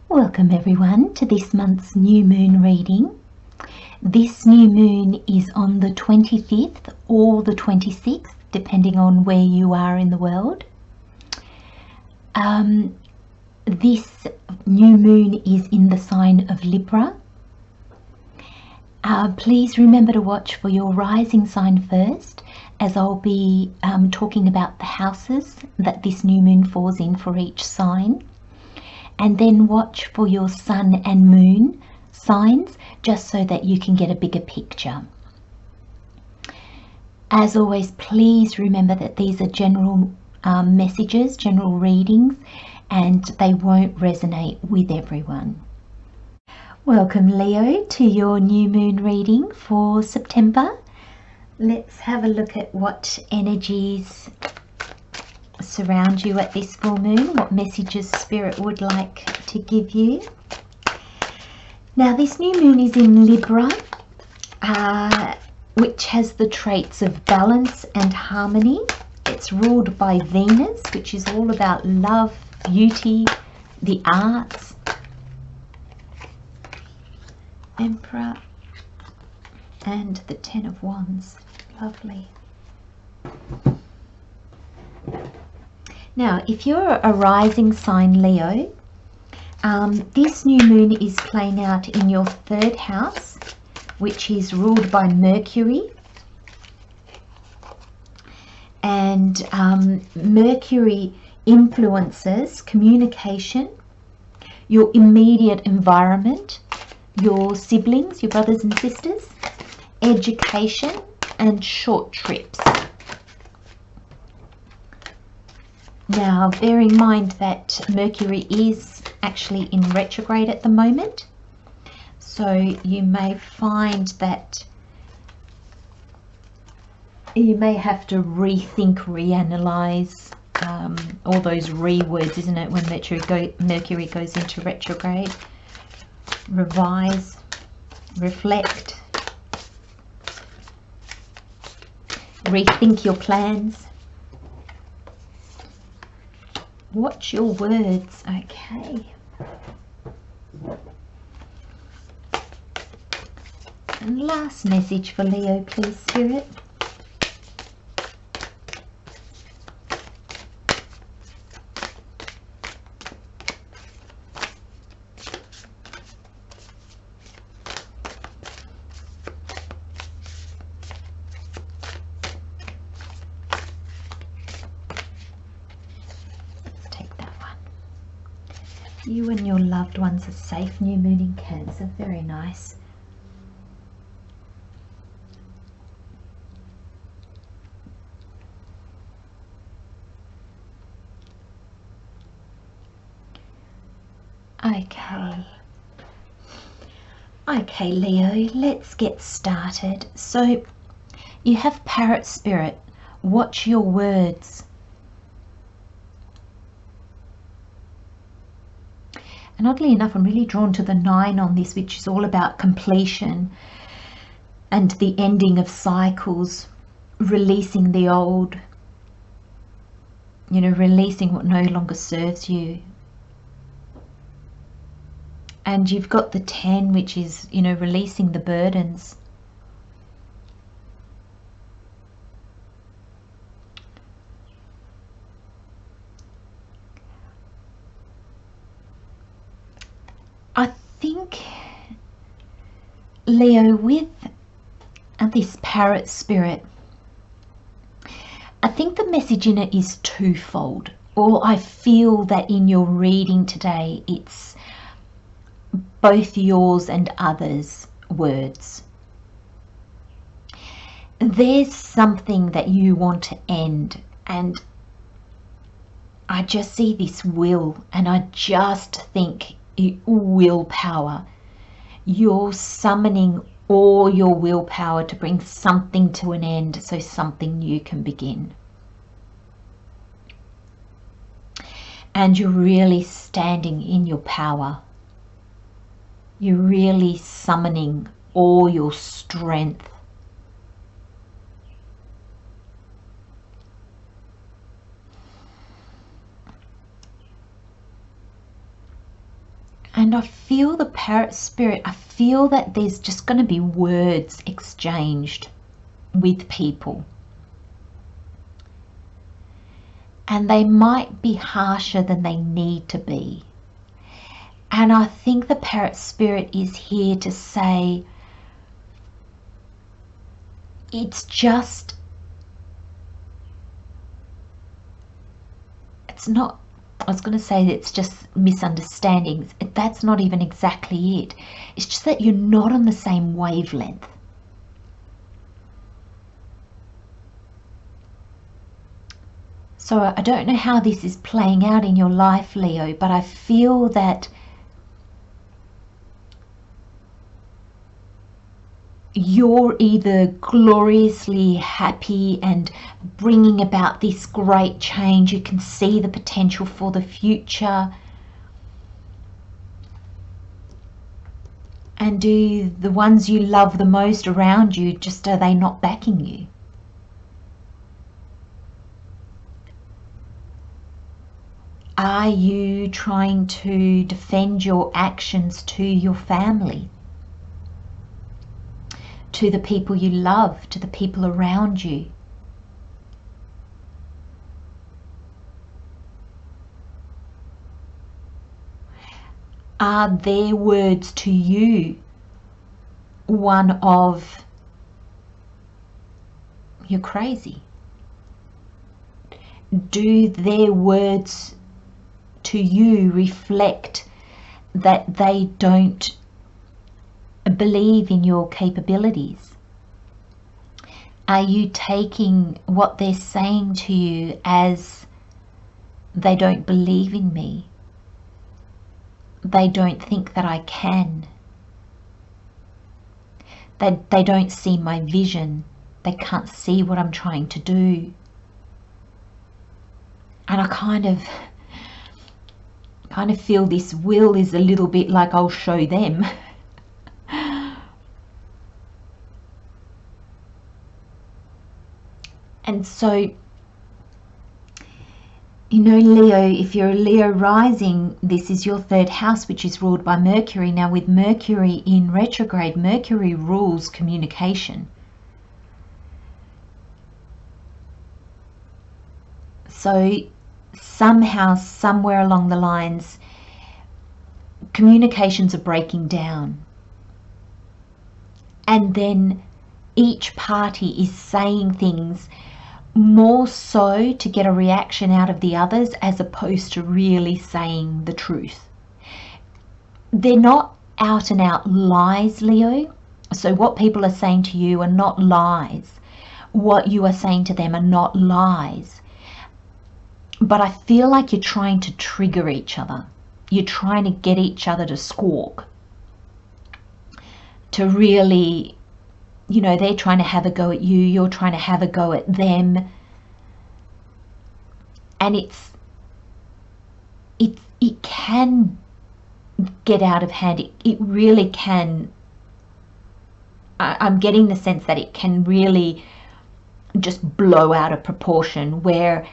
Welcome everyone to this month's new moon reading. This new moon is on the 25th or the 26th, depending on where you are in the world. This new moon is in the sign of Libra. Please remember to watch for your rising sign first, as I'll be talking about the houses that this new moon falls in for each sign. And then watch for your sun and moon signs, just so that you can get a bigger picture. As always, please remember that these are general messages, general readings, and they won't resonate with everyone. Welcome Leo to your new moon reading for September. Let's have a look at what energies surround you at this full moon, what messages Spirit would like to give you. Now this new moon is in Libra, which has the traits of balance and harmony. It's ruled by Venus, which is all about love, beauty, the arts. Emperor and the Ten of Wands. Lovely. Now, if you're a rising sign Leo, this new moon is playing out in your third house, which is ruled by Mercury. And Mercury influences communication, your immediate environment, your siblings, your brothers and sisters, education, and short trips. Now, bear in mind that Mercury is actually in retrograde at the moment, so you may find that you may have to rethink, reanalyze, all those words, isn't it, when Mercury goes into retrograde. Revise, reflect, rethink your plans. Watch your words, okay. And last message for Leo, please, Spirit. You and your loved ones are safe. New moon in Cancer. Very nice. Okay, Leo, let's get started. So you have Parrot Spirit. Watch your words. And oddly enough, I'm really drawn to the 9 on this, which is all about completion and the ending of cycles, releasing the old, releasing what no longer serves you. And you've got the 10, which is, releasing the burdens. I think, Leo, with this Parrot Spirit, I think the message in it is twofold. Or I feel that in your reading today, it's both yours and others' words. There's something that you want to end, and I just see this will, and I just think willpower. You're summoning all your willpower to bring something to an end so something new can begin. And you're really standing in your power. You're really summoning all your strength. And I feel the parrot spirit, I feel that there's just going to be words exchanged with people. And they might be harsher than they need to be. And I think the parrot spirit is here to say, it's not, I was going to say it's just misunderstandings. That's not even exactly it. It's just that you're not on the same wavelength. So I don't know how this is playing out in your life, Leo, but I feel that you're either gloriously happy and bringing about this great change. You can see the potential for the future. And do the ones you love the most around you, just are they not backing you? Are you trying to defend your actions to your family, to the people you love, to the people around you? Are their words to you one of, you're crazy? Do their words to you reflect that they don't believe in your capabilities? Are you taking what they're saying to you as, they don't believe in me, they don't think that I can, they don't see my vision, they can't see what I'm trying to do? And I kind of feel this will is a little bit like, I'll show them. And so, you know, Leo, if you're a Leo rising, this is your third house, which is ruled by Mercury. Now, with Mercury in retrograde, Mercury rules communication. So somehow, somewhere along the lines, communications are breaking down. And then each party is saying things more so to get a reaction out of the others, as opposed to really saying the truth. They're not out and out lies, Leo. So what people are saying to you are not lies. What you are saying to them are not lies. But I feel like you're trying to trigger each other. You're trying to get each other to squawk. To really, you know, they're trying to have a go at you, you're trying to have a go at them. And it can get out of hand. It really can. I'm getting the sense that it can really just blow out of proportion, where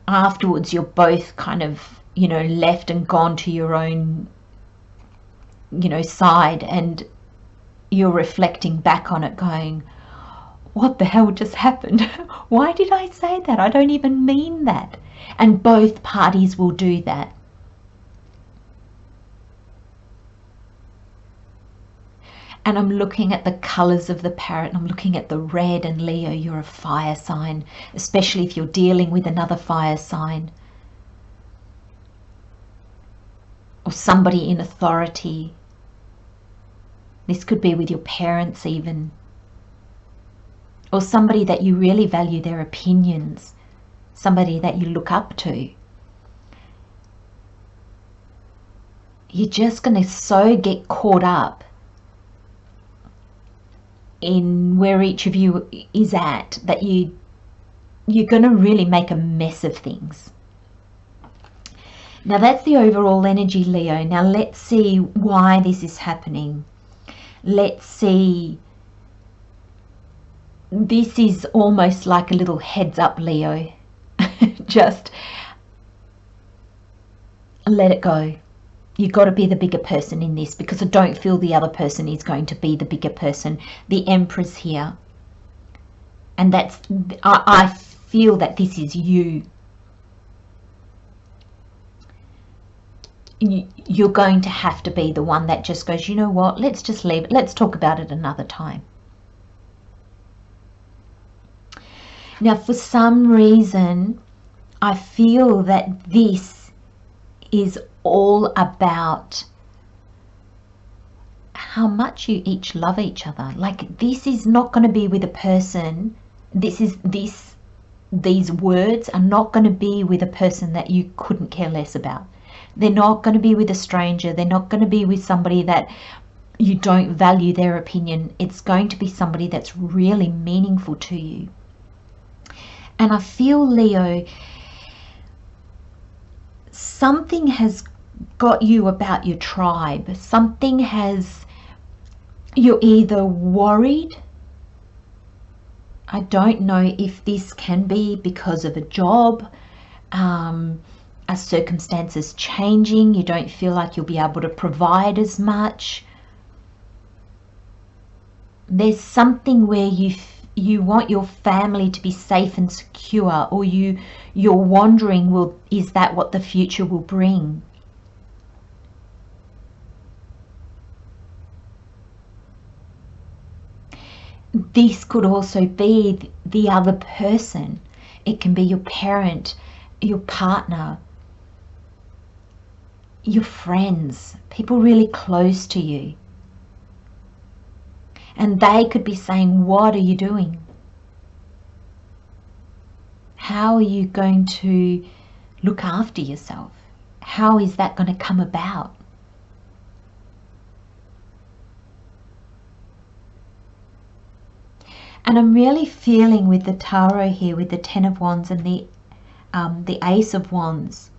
afterwards you're both kind of, you know, left and gone to your own, you know, side, and you're reflecting back on it going, what the hell just happened? Why did I say that? I don't even mean that. And both parties will do that. And I'm looking at the colours of the parrot, and I'm looking at the red, and Leo, you're a fire sign, especially if you're dealing with another fire sign. Or somebody in authority. This could be with your parents even. Or somebody that you really value their opinions. Somebody that you look up to. You're just going to so get caught up in where each of you is at, that you're going to really make a mess of things. Now that's the overall energy, Leo. Now let's see why this is happening. Let's see. This is almost like a little heads up, Leo. Just let it go. You've got to be the bigger person in this, because I don't feel the other person is going to be the bigger person. The Empress here. And that's, I feel that this is you. You're going to have to be the one that just goes, you know what, let's just leave it. Let's talk about it another time. Now, for some reason, I feel that this is all about how much you each love each other. Like, this is not going to be with a person. These words are not going to be with a person that you couldn't care less about. They're not going to be with a stranger. They're not going to be with somebody that you don't value their opinion. It's going to be somebody that's really meaningful to you. And I feel, Leo, something has got you about your tribe. Something has, you're either worried. I don't know if this can be because of a job, circumstances changing. You don't feel like you'll be able to provide as much. There's something where you want your family to be safe and secure, or you're wondering, is that what the future will bring? This could also be the other person. It can be your parent, your partner, your friends, people really close to you. And they could be saying, what are you doing? How are you going to look after yourself? How is that going to come about? And I'm really feeling with the Tarot here, with the Ten of Wands and the Ace of Wands,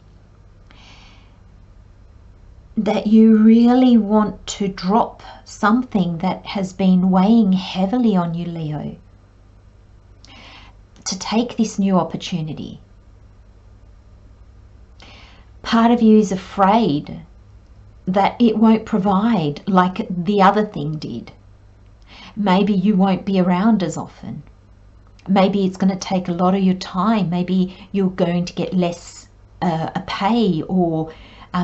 that you really want to drop something that has been weighing heavily on you, Leo, to take this new opportunity. Part of you is afraid that it won't provide like the other thing did. Maybe you won't be around as often. Maybe it's going to take a lot of your time. Maybe you're going to get less a pay, or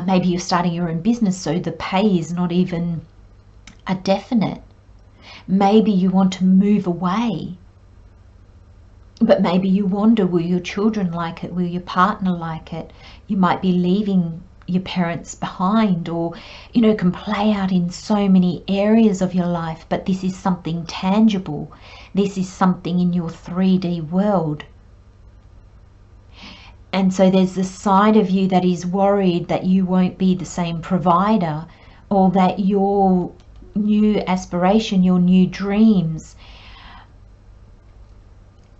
maybe you're starting your own business, so the pay is not even a definite. Maybe you want to move away, but maybe you wonder, will your children like it? Will your partner like it? You might be leaving your parents behind, or can play out in so many areas of your life, but this is something tangible. This is something in your 3D world. And so there's the side of you that is worried that you won't be the same provider, or that your new aspiration, your new dreams,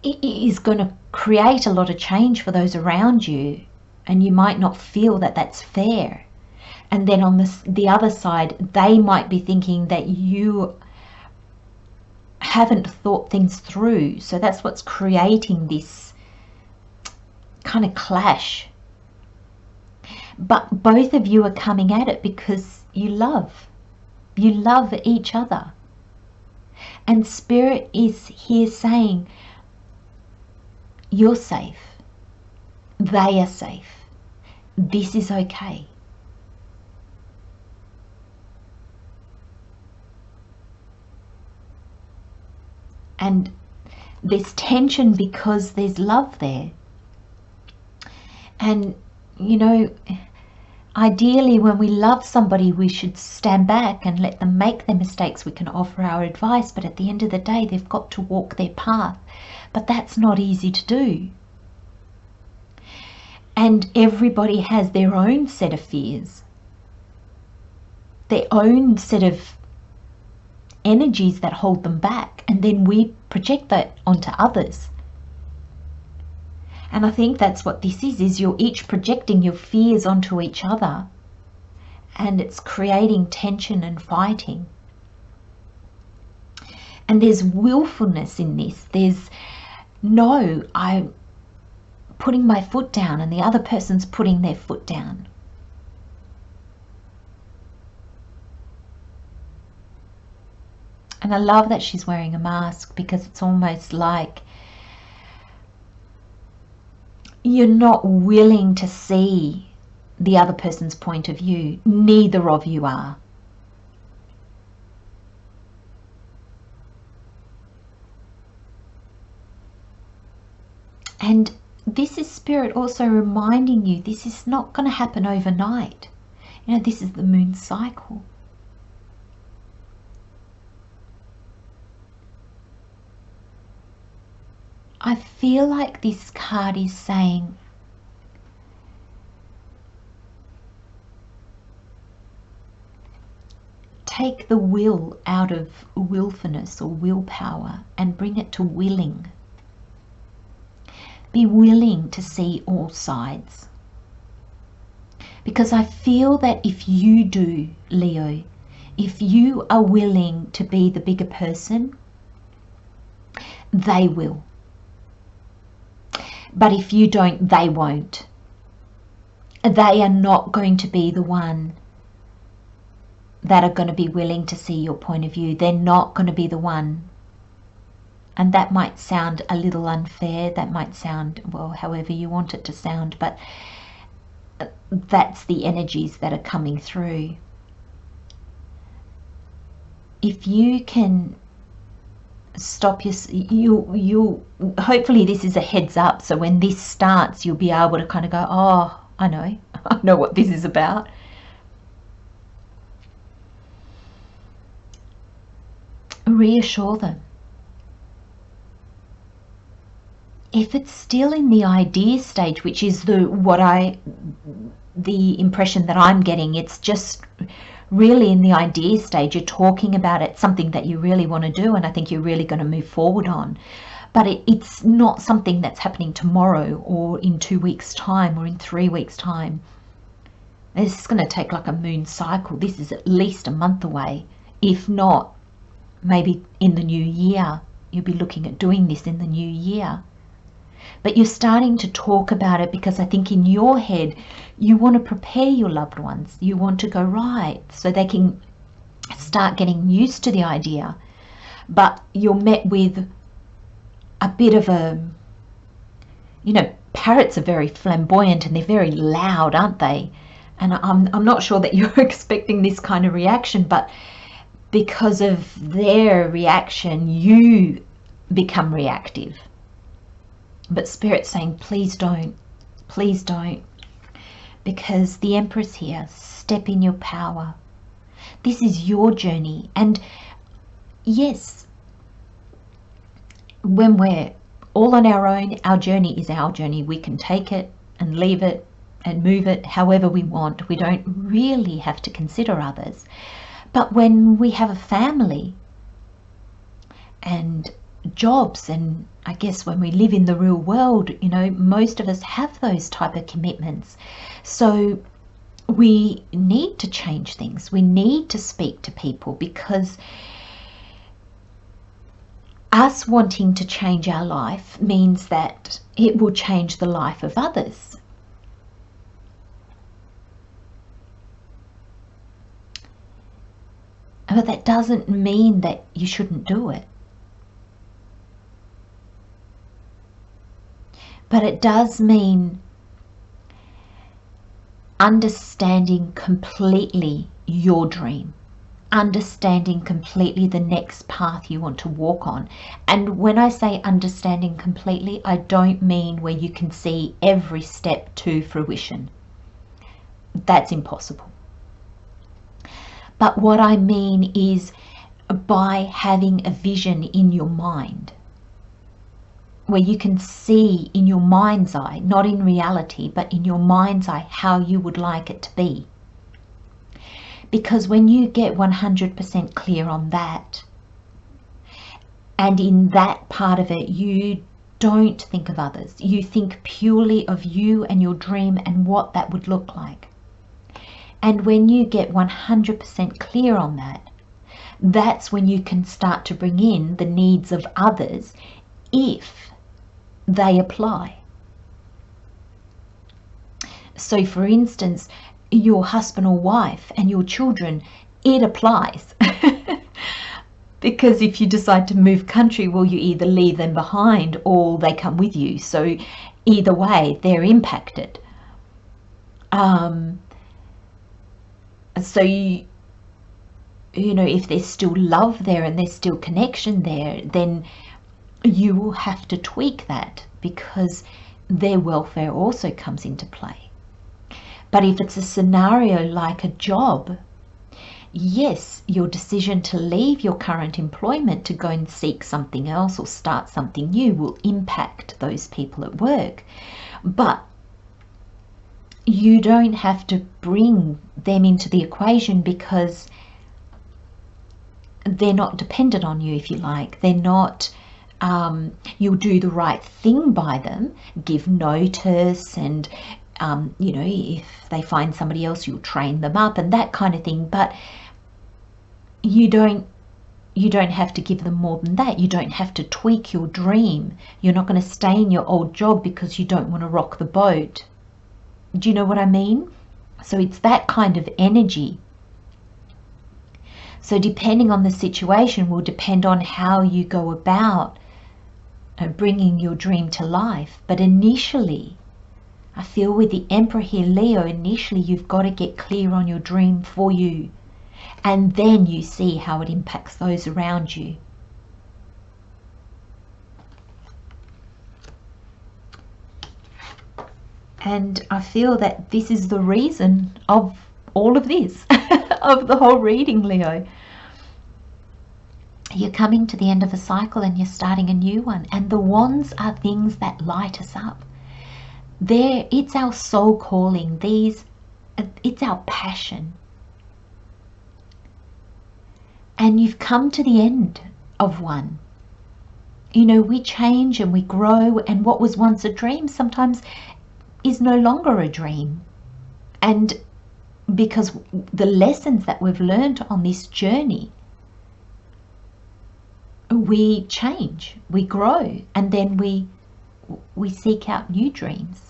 it is going to create a lot of change for those around you. And you might not feel that that's fair. And then on the other side, they might be thinking that you haven't thought things through. So that's what's creating this kind of clash. But both of you are coming at it because you love each other. And Spirit is here saying, you're safe. They are safe. This is okay. And there's tension because there's love there. And, ideally when we love somebody, we should stand back and let them make their mistakes. We can offer our advice, but at the end of the day, they've got to walk their path. But that's not easy to do. And everybody has their own set of fears, their own set of energies that hold them back, and then we project that onto others. And I think that's what this is you're each projecting your fears onto each other, and it's creating tension and fighting. And there's willfulness in this. There's, no, I'm putting my foot down, and the other person's putting their foot down. And I love that she's wearing a mask, because it's almost like you're not willing to see the other person's point of view. Neither of you are. And this is Spirit also reminding you, this is not going to happen overnight. You know, this is the moon cycle. I feel like this card is saying, take the will out of willfulness or willpower and bring it to willing. Be willing to see all sides. Because I feel that if you do, Leo, if you are willing to be the bigger person, they will. But if you don't, they won't. They are not going to be the one that are going to be willing to see your point of view. They're not going to be the one. And that might sound a little unfair. That might sound, well, however you want it to sound. But that's the energies that are coming through. If you can stop you hopefully this is a heads up, so when this starts you'll be able to kind of go, oh, I know what this is about. Reassure them. If it's still in the idea stage, which is the impression that I'm getting, it's just really in the idea stage. You're talking about it, something that you really want to do, and I think you're really going to move forward on. But it's not something that's happening tomorrow or in 2 weeks' time or in 3 weeks' time. This is going to take like a moon cycle. This is at least a month away. If not, maybe in the new year. You'll be looking at doing this in the new year. But you're starting to talk about it because I think in your head you want to prepare your loved ones. You want to go right so they can start getting used to the idea. But you're met with a bit of a, you know, parrots are very flamboyant and they're very loud, aren't they? And I'm not sure that you're expecting this kind of reaction, but because of their reaction, you become reactive. But Spirit's saying, please don't, because the Empress here, step in your power. This is your journey. And yes, when we're all on our own, our journey is our journey. We can take it and leave it and move it however we want. We don't really have to consider others. But when we have a family and jobs, and I guess when we live in the real world, you know, most of us have those type of commitments. So we need to change things. We need to speak to people, because us wanting to change our life means that it will change the life of others. But that doesn't mean that you shouldn't do it. But it does mean understanding completely your dream, understanding completely the next path you want to walk on. And when I say understanding completely, I don't mean where you can see every step to fruition. That's impossible. But what I mean is by having a vision in your mind, where you can see in your mind's eye, not in reality, but in your mind's eye, how you would like it to be. Because when you get 100% clear on that, and in that part of it, you don't think of others. You think purely of you and your dream and what that would look like. And when you get 100% clear on that, that's when you can start to bring in the needs of others if they apply. So for instance, your husband or wife and your children, it applies. Because if you decide to move country, well, you either leave them behind or they come with you. So either way, they're impacted. So you know, if there's still love there and there's still connection there, then you will have to tweak that, because their welfare also comes into play. But if it's a scenario like a job, yes, your decision to leave your current employment to go and seek something else or start something new will impact those people at work. But you don't have to bring them into the equation, because they're not dependent on you, if you like. They're not, you'll do the right thing by them, give notice, and you know, if they find somebody else, you'll train them up and that kind of thing. But you don't have to give them more than that. You don't have to tweak your dream. You're not going to stay in your old job because you don't want to rock the boat. Do you know what I mean? So it's that kind of energy. So depending on the situation will depend on how you go about bringing your dream to life. But initially, I feel with the Emperor here, Leo, initially you've got to get clear on your dream for you. And then you see how it impacts those around you. And I feel that this is the reason of all of this, of the whole reading, Leo. You're coming to the end of a cycle and you're starting a new one. And the wands are things that light us up. It's our soul calling. It's our passion. And you've come to the end of one. You know, we change and we grow, and what was once a dream sometimes is no longer a dream. And because the lessons that we've learned on this journey, we change, we grow, and then we seek out new dreams.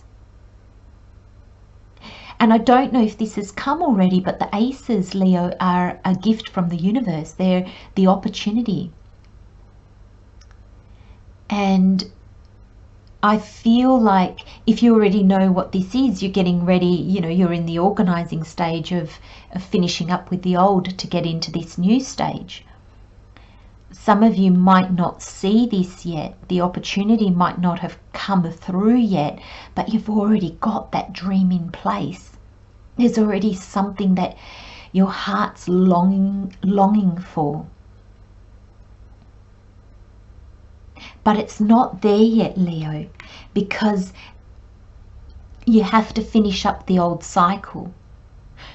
And I don't know if this has come already, but the aces, Leo, are a gift from the universe. They're the opportunity. And I feel like if you already know what this is, you're getting ready, you know, you're in the organizing stage of finishing up with the old to get into this new stage. Some of you might not see this yet. The opportunity might not have come through yet, but you've already got that dream in place. There's already something that your heart's longing for. But it's not there yet, Leo, because you have to finish up the old cycle.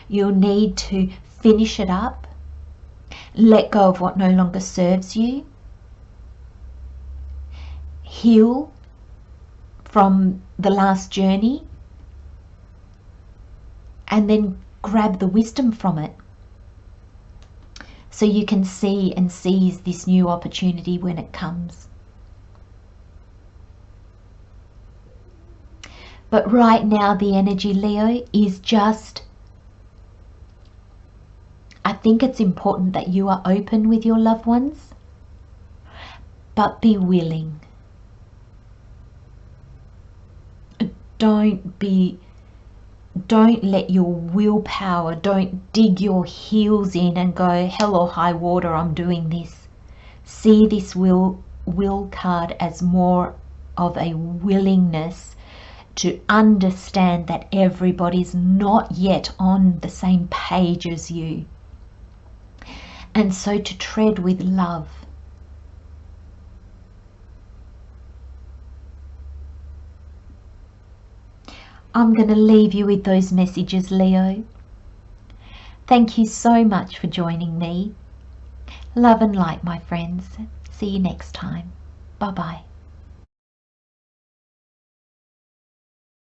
You'll need to finish it up, let go of what no longer serves you, heal from the last journey, and then grab the wisdom from it so you can see and seize this new opportunity when it comes. But right now the energy, Leo, is just, I think it's important that you are open with your loved ones, but be willing. Don't let your willpower, don't dig your heels in and go, hell or high water, I'm doing this. See this will card as more of a willingness to understand that everybody's not yet on the same page as you. And so to tread with love. I'm going to leave you with those messages, Leo. Thank you so much for joining me. Love and light, my friends. See you next time. Bye-bye.